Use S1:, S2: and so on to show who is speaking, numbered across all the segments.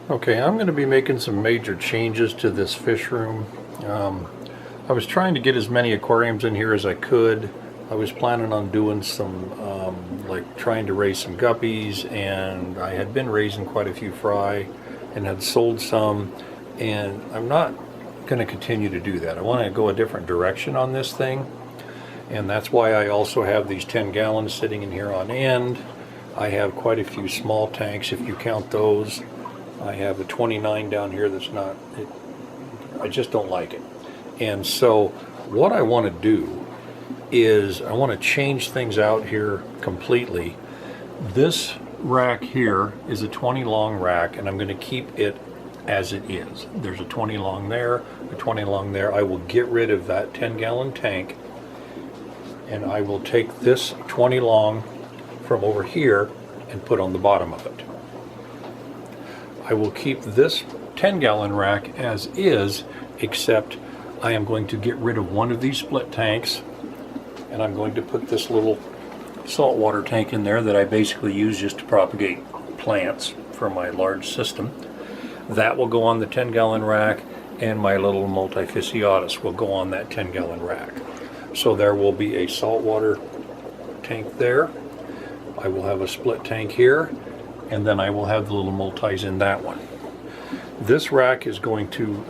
S1: Okay, I'm going to be making some major changes to this fish room. I was trying to get as many aquariums in here as I could. I was planning on doing some, like trying to raise some guppies, and I had been raising quite a few fry and had sold some, and I'm not going to continue to do that. I want to go a different direction on this thing, and that's why I also have these 10 gallons sitting in here on end. I have quite a few small tanks if you count those. I have a 29 down here that's not, I just don't like it. And so what I want to do is I want to change things out here completely. This rack here is a 20 long rack, and I'm going to keep it as it is. There's a 20 long there, a 20 long there. I will get rid of that 10 gallon tank, and I will take this 20 long from over here and put on the bottom of it. I will keep this 10 gallon rack as is, except I am going to get rid of one of these split tanks, and I'm going to put this little saltwater tank in there that I basically use just to propagate plants for my large system. That will go on the 10 gallon rack, and my little multifasciatus will go on that 10 gallon rack. So there will be a saltwater tank there. I will have a split tank here, and then I will have the little multis in that one. This rack is going to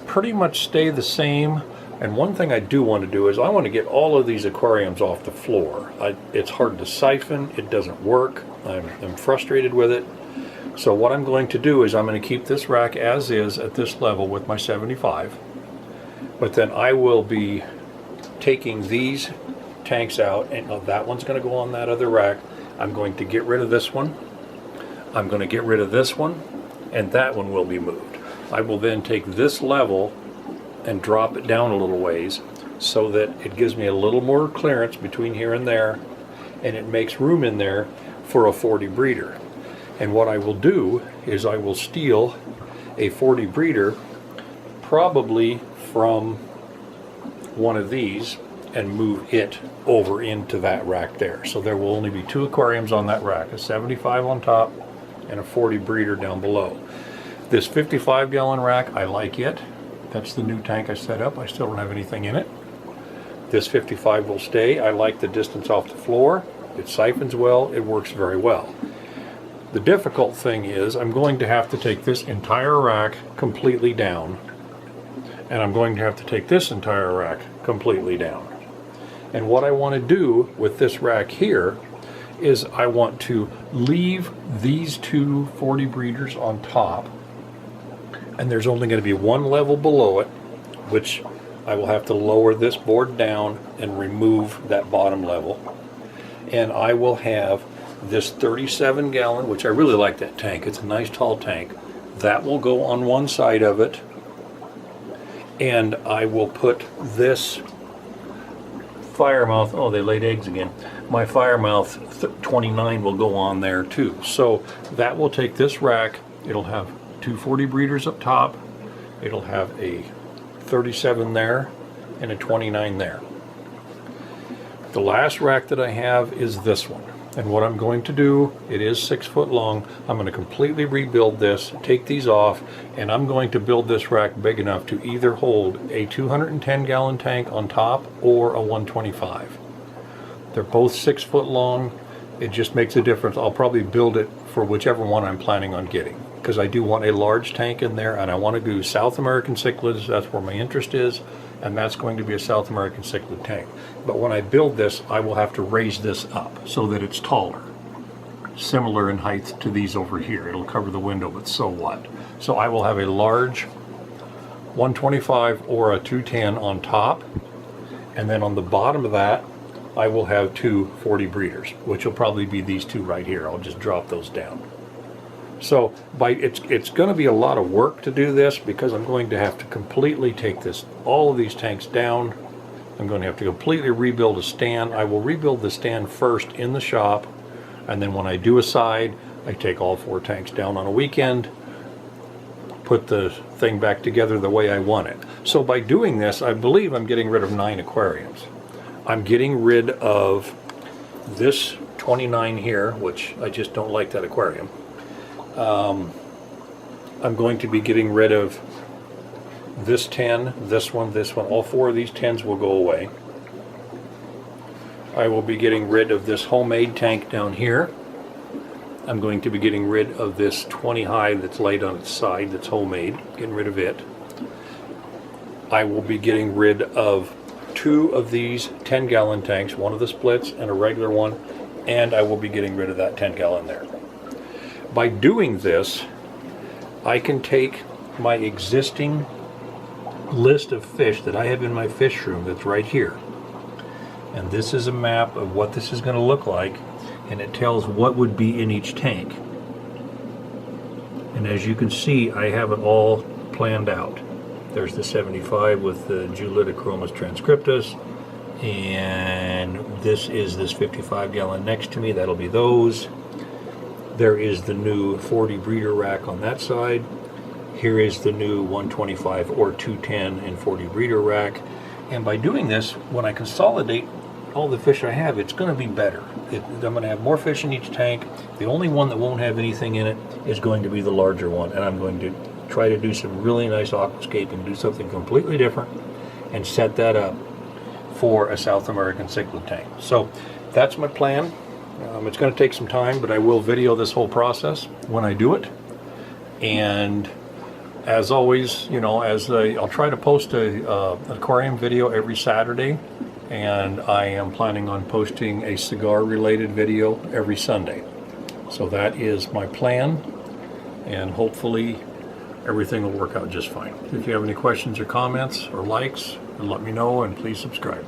S1: pretty much stay the same, and one thing I do want to do is I want to get all of these aquariums off the floor. It's hard to siphon, it doesn't work, I'm frustrated with it. So what I'm going to do is I'm going to keep this rack as is at this level with my 75, but then I will be taking these tanks out, and that one's going to go on that other rack. I'm going to get rid of this one, I'm going to get rid of this one, and that one will be moved. I will then take this level and drop it down a little ways so that it gives me a little more clearance between here and there, and it makes room in there for a 40 breeder. And what I will do is I will steal a 40 breeder probably from one of these and move it over into that rack there. So there will only be 2 aquariums on that rack, a 75 on top and a 40 breeder down below. This 55 gallon rack, I like it. That's the new tank I set up. I still don't have anything in it. This 55 will stay. I like the distance off the floor. It siphons well. It works very well. The difficult thing is I'm going to have to take this entire rack completely down, and I'm going to have to take this entire rack completely down. And what I want to do with this rack here is I want to leave these 2 40 breeders on top, and there's only going to be one level below it, which I will have to lower this board down and remove that bottom level. And I will have this 37 gallon, which I really like that tank. It's a nice tall tank. That will go on one side of it. And I will put this firemouth, oh, they laid eggs again. My firemouth 29 will go on there too. So that will take this rack. It'll have 2 40 breeders up top. It'll have a 37 there and a 29 there. The last rack that I have is this one. And what I'm going to do, it is 6 foot long. I'm going to completely rebuild this, take these off, and I'm going to build this rack big enough to either hold a 210 gallon tank on top or a 125. They're both 6 foot long. It just makes a difference. I'll probably build it for whichever one I'm planning on getting, because I do want a large tank in there, and I want to do South American cichlids. That's where my interest is, and that's going to be a South American cichlid tank. But when I build this, I will have to raise this up so that it's taller, similar in height to these over here. It'll cover the window, but so what? So I will have a large 125 or a 210 on top, and then on the bottom of that I will have 2 40 breeders, which will probably be these 2 right here. I'll just drop those down. So it's going to be a lot of work to do this, because I'm going to have to completely take all of these tanks down. I'm going to have to completely rebuild a stand. I will rebuild the stand first in the shop, and then when I do a side, I take all 4 tanks down on a weekend, put the thing back together the way I want it. So by doing this, I believe I'm getting rid of 9 aquariums. I'm getting rid of this 29 here, which I just don't like that aquarium. I'm going to be getting rid of this tin, this one, all 4 of these tins will go away. I will be getting rid of this homemade tank down here. I'm going to be getting rid of this 20 high that's laid on its side that's homemade, getting rid of it. I will be getting rid of 2 of these 10-gallon tanks, one of the splits and a regular one, and I will be getting rid of that 10-gallon there. By doing this, I can take my existing list of fish that I have in my fish room that's right here. And this is a map of what this is going to look like, and it tells what would be in each tank. And as you can see, I have it all planned out. There's the 75 with the Julidochromos transcriptus, and this is this 55-gallon next to me. That'll be those. There is the new 40 breeder rack on that side. Here is the new 125 or 210 and 40 breeder rack. And by doing this, when I consolidate all the fish I have, it's going to be better. I'm going to have more fish in each tank. The only one that won't have anything in it is going to be the larger one, and I'm going to try to do some really nice aquascaping, do something completely different, and set that up for a South American cichlid tank. So that's my plan. It's going to take some time, but I will video this whole process when I do it. And as always, you know, I'll try to post an aquarium video every Saturday, and I am planning on posting a cigar-related video every Sunday. So that is my plan, and hopefully everything will work out just fine. If you have any questions or comments or likes, let me know, and please subscribe.